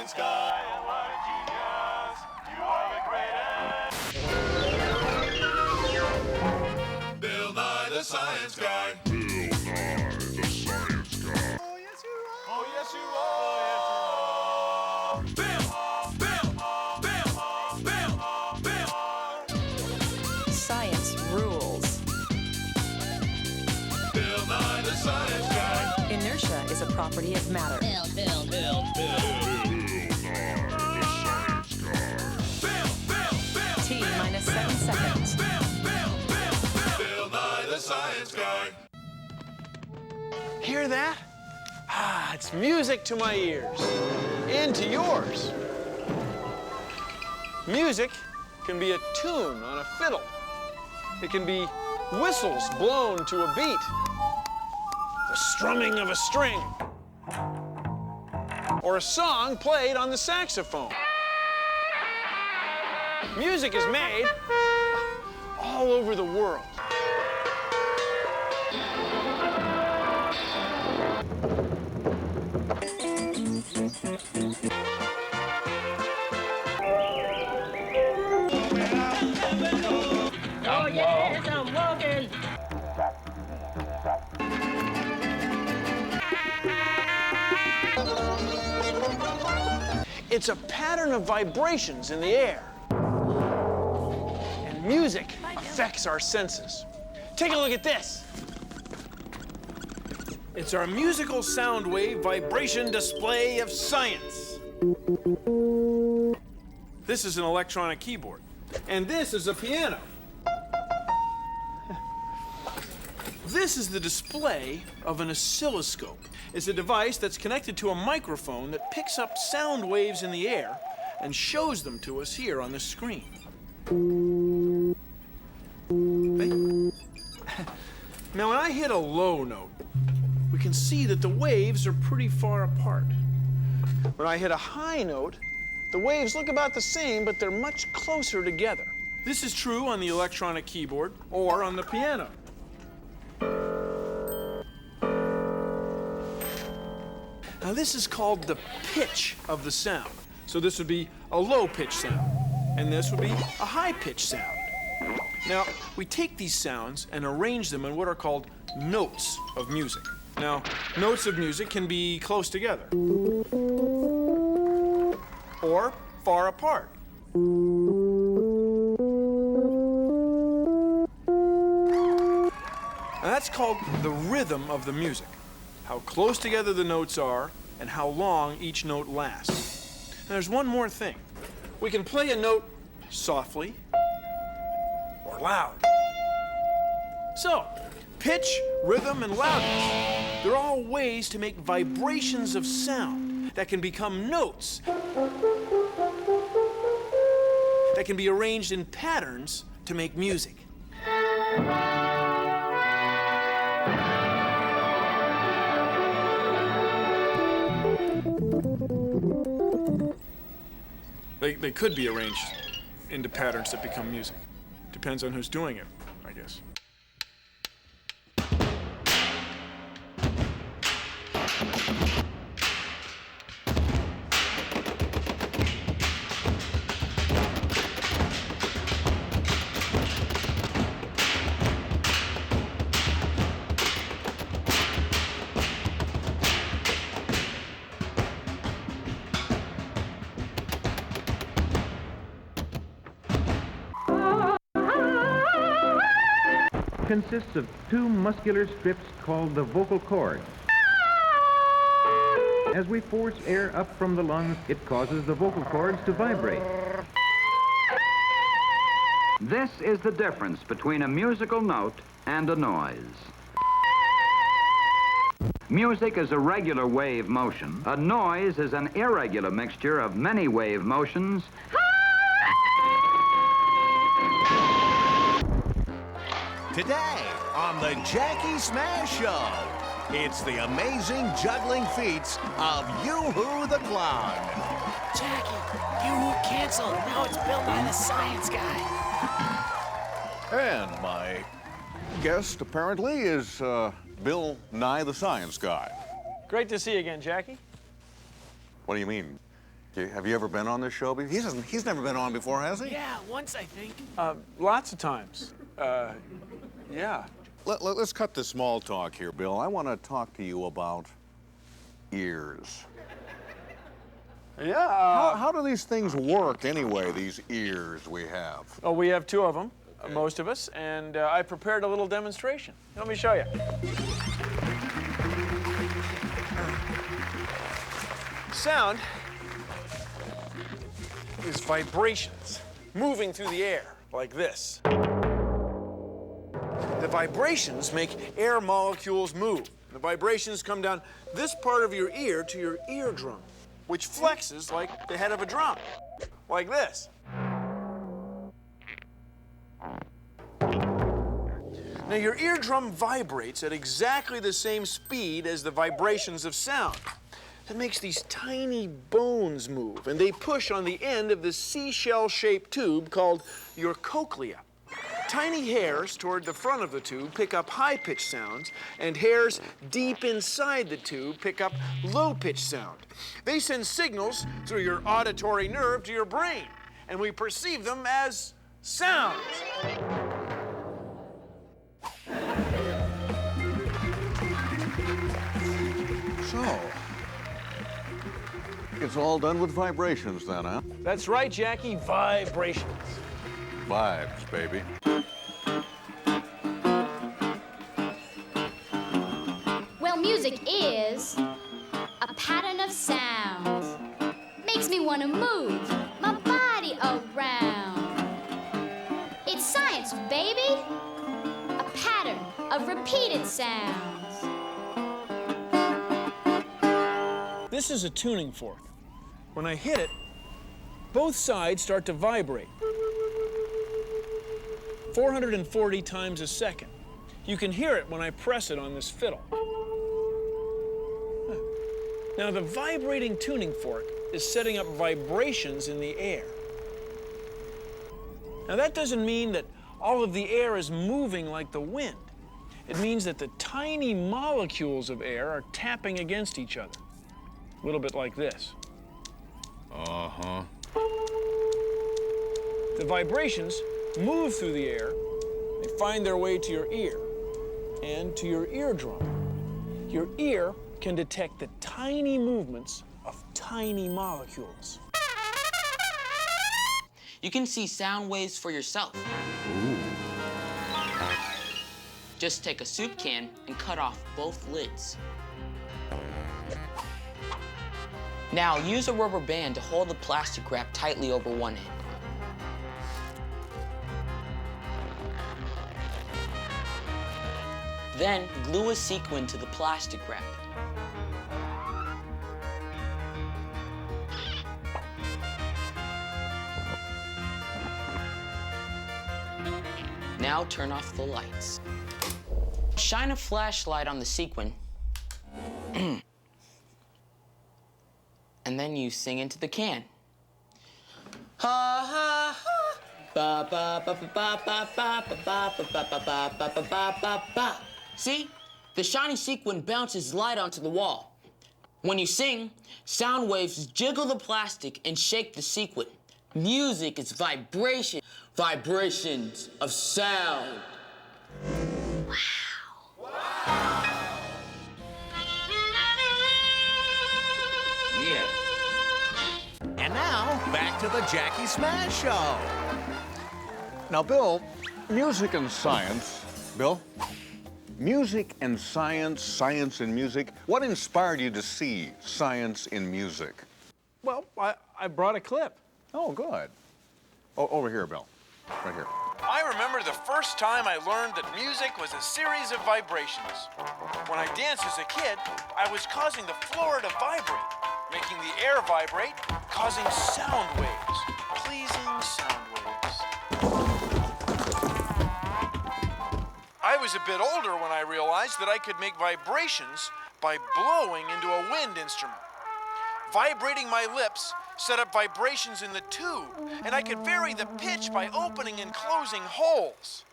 science guy. And what a genius. You are the greatest. Bill Nye the Science Guy. Bill Nye the Science Guy. Oh, yes, you are. Oh, yes, you are. Bill, Bill, Bill, Bill, Bill. Science rules. Bill Nye the Science Guy. Inertia is a property of matter. Bill Nye the Science Guy. Bill. T minus 7 seconds. Bill Nye the Science Guy. Hear that? Ah, it's music to my ears and to yours. Music can be a tune on a fiddle. It can be whistles blown to a beat, the strumming of a string, or a song played on the saxophone. Music is made all over the world. Oh yes, I'm walking. It's a pattern of vibrations in the air. And music affects our senses. Take a look at this. It's our musical sound wave vibration display of science. This is an electronic keyboard. And this is a piano. This is the display of an oscilloscope. It's a device that's connected to a microphone that picks up sound waves in the air and shows them to us here on the screen. Now, when I hit a low note, we can see that the waves are pretty far apart. When I hit a high note, the waves look about the same, but they're much closer together. This is true on the electronic keyboard or on the piano. Now, this is called the pitch of the sound. So this would be a low-pitch sound, and this would be a high-pitch sound. Now, we take these sounds and arrange them in what are called notes of music. Now, notes of music can be close together or far apart. Now, that's called the rhythm of the music. How close together the notes are and how long each note lasts. And there's one more thing. We can play a note softly or loud. So, pitch, rhythm, and loudness, they're all ways to make vibrations of sound that can become notes that can be arranged in patterns to make music. They could be arranged into patterns that become music. Depends on who's doing it, I guess. Consists of two muscular strips called the vocal cords. As we force air up from the lungs, it causes the vocal cords to vibrate. This is the difference between a musical note and a noise. Music is a regular wave motion. A noise is an irregular mixture of many wave motions. Today on the Jackie Smash Show, it's the amazing juggling feats of Yoo-Hoo the Clown. Jackie, you canceled. Now it's Bill Nye the Science Guy. And my guest, apparently, is Bill Nye the Science Guy. Great to see you again, Jackie. What do you mean? Have you ever been on this show? He's never been on before, has he? Yeah, once I think. Lots of times. Yeah. Let's cut the small talk here, Bill. I want to talk to you about ears. Yeah. How do these things work anyway, these ears we have? Oh, we have two of them, most of us, and I prepared a little demonstration. Let me show you. Sound is vibrations moving through the air, like this. The vibrations make air molecules move. The vibrations come down this part of your ear to your eardrum, which flexes like the head of a drum, like this. Now, your eardrum vibrates at exactly the same speed as the vibrations of sound. That makes these tiny bones move, and they push on the end of the seashell-shaped tube called your cochlea. Tiny hairs toward the front of the tube pick up high-pitched sounds, and hairs deep inside the tube pick up low-pitched sound. They send signals through your auditory nerve to your brain, and we perceive them as sounds. So, it's all done with vibrations then, huh? That's right, Jackie, vibrations. Vibes, baby. Well, music is a pattern of sounds. Makes me want to move my body around. It's science, baby. A pattern of repeated sounds. This is a tuning fork. When I hit it, both sides start to vibrate. 440 times a second. You can hear it when I press it on this fiddle. Now, the vibrating tuning fork is setting up vibrations in the air. Now, that doesn't mean that all of the air is moving like the wind. It means that the tiny molecules of air are tapping against each other. A little bit like this. Uh-huh. The vibrations move through the air. They find their way to your ear and to your eardrum. Your ear can detect the tiny movements of tiny molecules. You can see sound waves for yourself. Ooh. Just take a soup can and cut off both lids. Now use a rubber band to hold the plastic wrap tightly over one end. Then glue a sequin to the plastic wrap. Now turn off the lights. Shine a flashlight on the sequin. And then you sing into the can. Ha ha ha. Ba ba ba ba ba ba ba ba ba ba ba ba ba ba ba ba. See? The shiny sequin bounces light onto the wall. When you sing, sound waves jiggle the plastic and shake the sequin. Music is vibration. Vibrations of sound. Yeah. And now, back to the Jackie Smash Show. Now, Bill, music and science. Bill? Music and science, science and music. What inspired you to see science in music? Well, I brought a clip. Oh, good. Oh, over here, Bill. Right here. I remember the first time I learned that music was a series of vibrations. When I danced as a kid, I was causing the floor to vibrate, making the air vibrate, causing sound waves, pleasing sound waves. I was a bit older when I realized that I could make vibrations by blowing into a wind instrument. Vibrating my lips set up vibrations in the tube, and I could vary the pitch by opening and closing holes.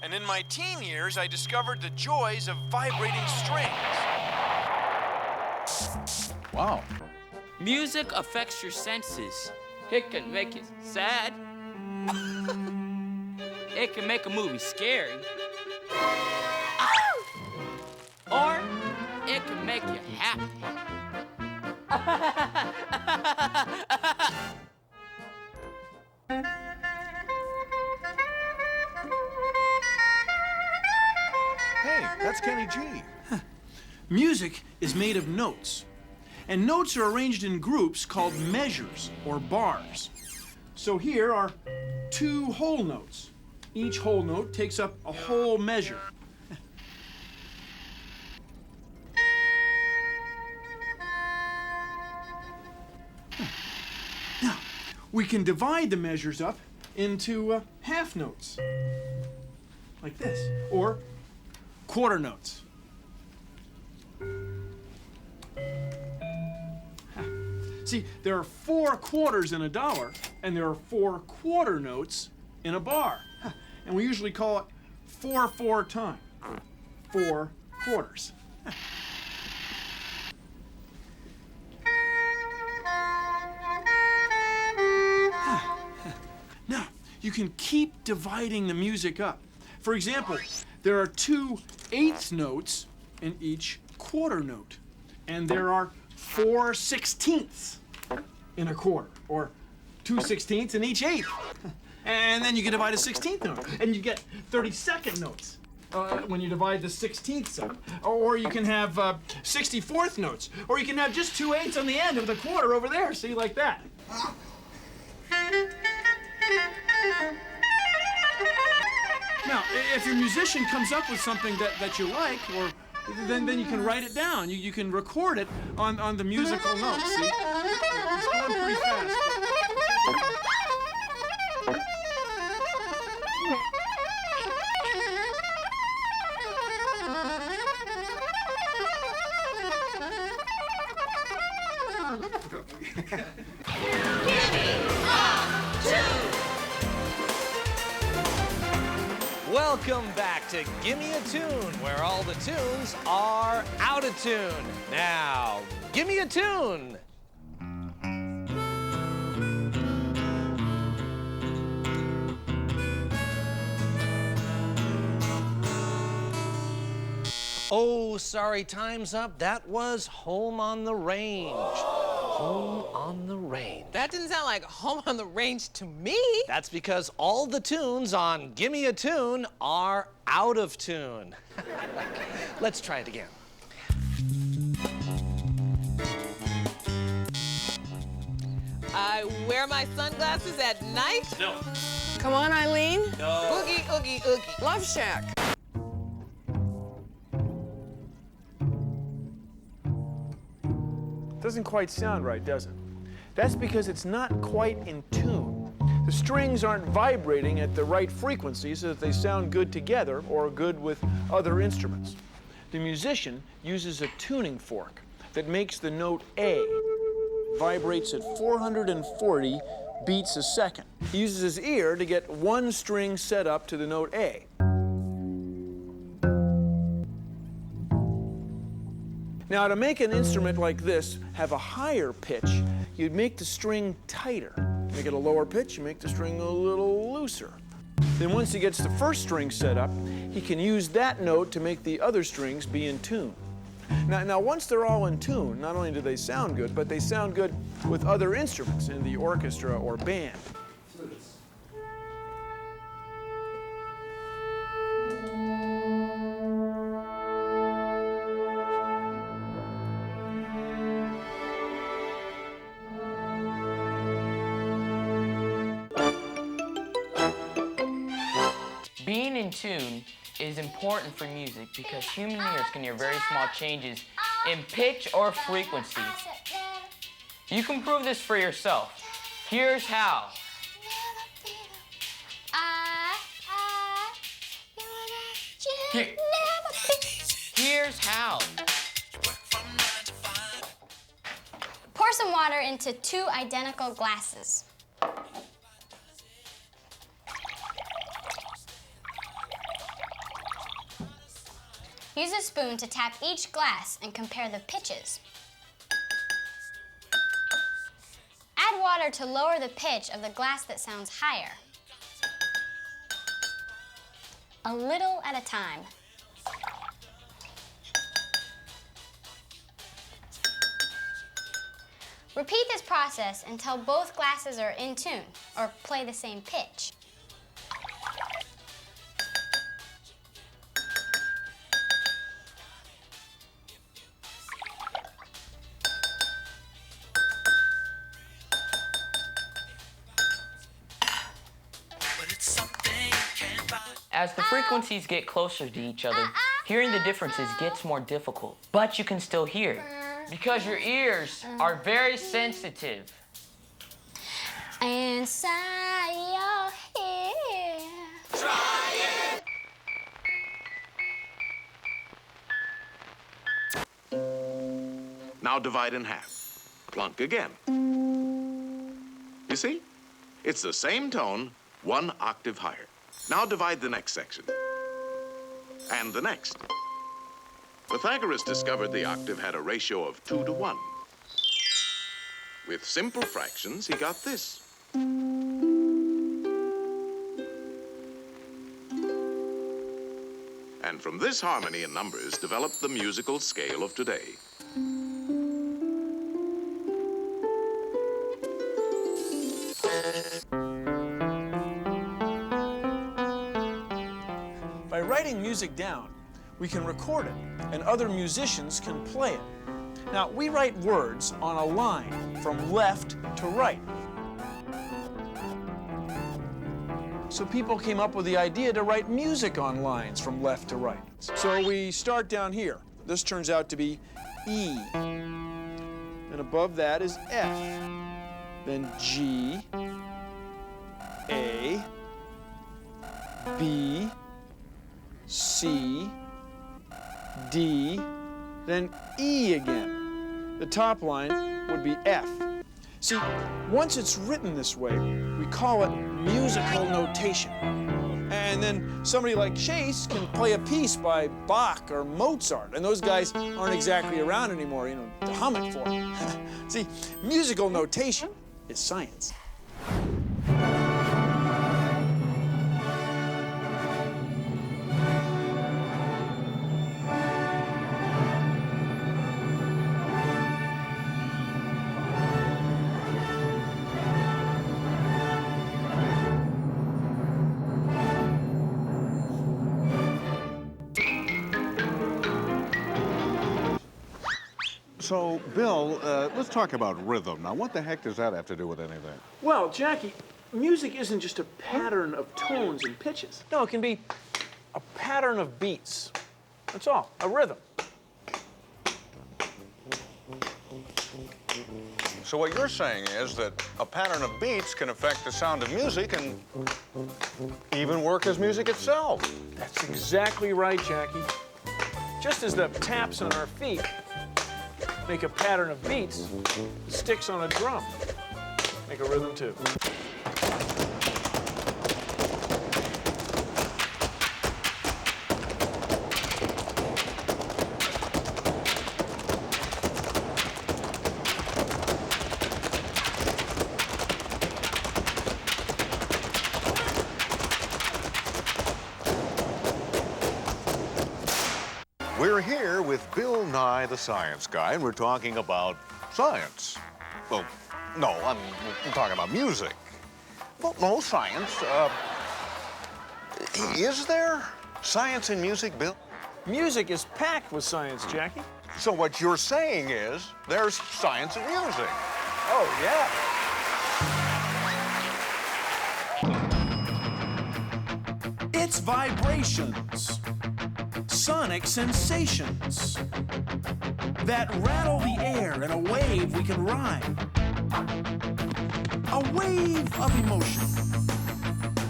And in my teen years, I discovered the joys of vibrating strings. Wow. Music affects your senses. It can make you sad. It can make a movie scary. Or it can make you happy. Hey, that's Kenny G. Music is made of notes, and notes are arranged in groups called measures or bars. So here are 2 whole notes. Each whole note takes up a whole measure. Now, we can divide the measures up into half notes, like this, or quarter notes. See, there are 4 quarters in a dollar, and there are 4 quarter notes in a bar. And we usually call it 4/4 time. 4 quarters. Now, you can keep dividing the music up. For example, there are 2 eighth notes in each quarter note, and there are 4 16ths in a quarter, or 2 16ths in each eighth. And then you can divide a 16th note, and you get 32nd notes when you divide the 16ths up. Or you can have 64th notes, or you can have just 2 eighths on the end of the quarter over there, see, like that. Now, if your musician comes up with something that you like, or then you can write it down. You can record it on the musical notes. See? It's going pretty fast. Welcome back to Gimme a Tune, where all the tunes are out of tune. Now, gimme a tune. Oh, sorry, time's up. That was Home on the Range. Home on the Range. That didn't sound like Home on the Range to me. That's because all the tunes on Gimme a Tune are out of tune. Let's try it again. I wear my sunglasses at night. No. Come on, Eileen. No. Oogie, oogie, oogie. Love Shack. Doesn't quite sound right, does it? That's because it's not quite in tune. The strings aren't vibrating at the right frequency so that they sound good together or good with other instruments. The musician uses a tuning fork that makes the note A vibrates at 440 beats a second. He uses his ear to get one string set up to the note A. Now, to make an instrument like this have a higher pitch, you'd make the string tighter. Make it a lower pitch, you make the string a little looser. Then once he gets the first string set up, he can use that note to make the other strings be in tune. Now, once they're all in tune, not only do they sound good, but they sound good with other instruments in the orchestra or band. Being in tune is important for music because human ears can hear very small changes in pitch or frequency. You can prove this for yourself. Here's how. Here's how. Pour some water into 2 identical glasses. Use a spoon to tap each glass and compare the pitches. Add water to lower the pitch of the glass that sounds higher. A little at a time. Repeat this process until both glasses are in tune, or play the same pitch. As the frequencies get closer to each other, hearing the differences gets more difficult. But you can still hear, because your ears are very sensitive. Inside your ear. Try it. Now divide in half. Plunk again. You see? It's the same tone, 1 octave higher. Now divide the next section. And the next. Pythagoras discovered the octave had a ratio of 2 to 1. With simple fractions, he got this. And from this harmony in numbers developed the musical scale of today. By writing music down, we can record it, and other musicians can play it. Now, we write words on a line from left to right. So people came up with the idea to write music on lines from left to right. So we start down here. This turns out to be E. And above that is F. Then G, A, B, C, D, then E again. The top line would be F. See, once it's written this way, we call it musical notation. And then somebody like Chase can play a piece by Bach or Mozart, and those guys aren't exactly around anymore, you know, to hum it for. See, musical notation is science. So, Bill, let's talk about rhythm. Now, what the heck does that have to do with anything? Well, Jackie, music isn't just a pattern of tones and pitches. No, it can be a pattern of beats. That's all, a rhythm. So what you're saying is that a pattern of beats can affect the sound of music and even work as music itself. That's exactly right, Jackie. Just as the taps on our feet make a pattern of beats, the sticks on a drum make a rhythm too. We're here with Bill Nye, the Science Guy, and we're talking about science. Well, no, I'm talking about music. Well, no, science. Is there science in music, Bill? Music is packed with science, Jackie. So what you're saying is there's science in music. Oh, yeah. It's vibrations, sonic sensations that rattle the air in a wave we can rhyme. A wave of emotion.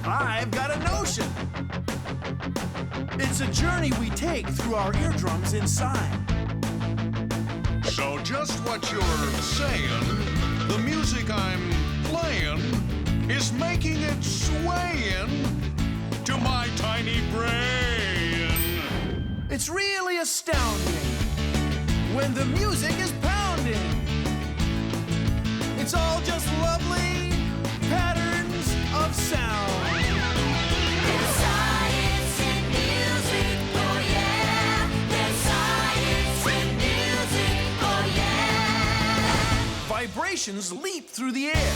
I've got a notion. It's a journey we take through our eardrums inside. So just what you're saying, the music I'm playing is making it swaying to my tiny brain. It's really astounding when the music is pounding. It's all just most lovely patterns of sound. There's science in music, oh yeah. There's science in music, oh yeah. Vibrations leap through the air.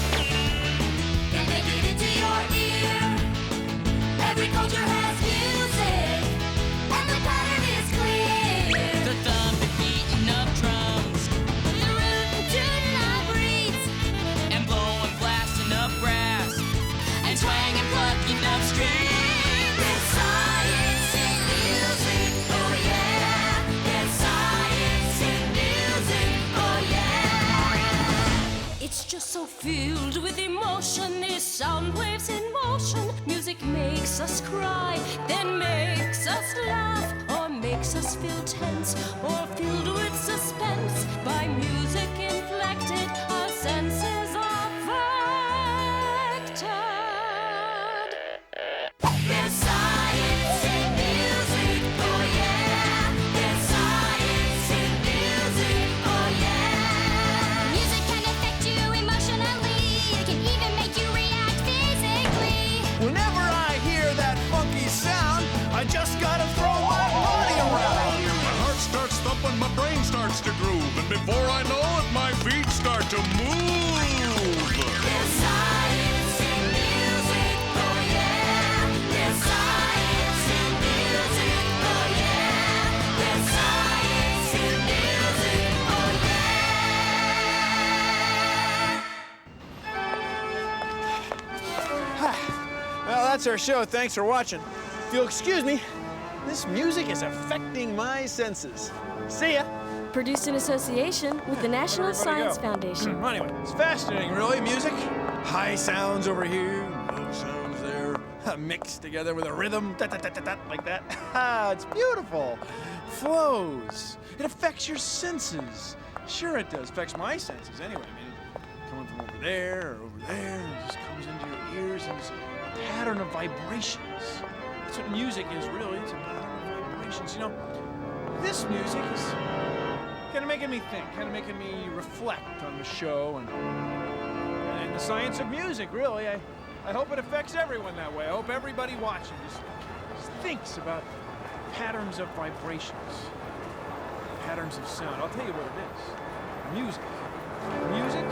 And they get into your ear. Every culture has music, and the pattern is clear. The thumping, beating of drums, The rhythm tuning of reeds, and blowing, blasting of brass, and twanging, plucking of strings. there's science in music, oh yeah. There's science in music, oh yeah. It's just so filled with emotion, these sound waves in motion. Music makes us cry, then makes us laugh, or makes us feel tense, or filled with suspense. By music inflected, our senses are affected. There's science in music, oh yeah. There's science in music, oh yeah. Music can affect you emotionally. It can even make you react physically. Whenever I hear that funky sound, I just gotta throw my body around. My heart starts thumping, my brain starts to groove, and before I know it, my feet start to move. There's science in music, oh yeah. There's science in music, oh yeah. There's science in music, oh yeah. Well, that's our show. Thanks for watching. If you'll excuse me, this music is affecting my senses. See ya. Produced in association with the National Everybody Science go. Foundation. Anyway, it's fascinating, really. Music, high sounds over here, low sounds there, mixed together with a rhythm, like that. It's beautiful. Flows. It affects your senses. Sure it does. Affects my senses anyway. I mean, coming from over there or over there, it just comes into your ears and it's a pattern of vibrations. That's what music is, really. It's a pattern of vibrations. You know, this music is kind of making me think, kind of making me reflect on the show and the science of music, really. I hope it affects everyone that way. I hope everybody watching just thinks about patterns of vibrations, patterns of sound. I'll tell you what it is. Music. Music,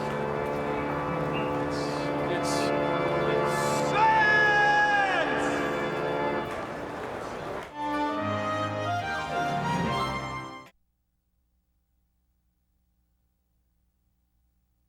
it's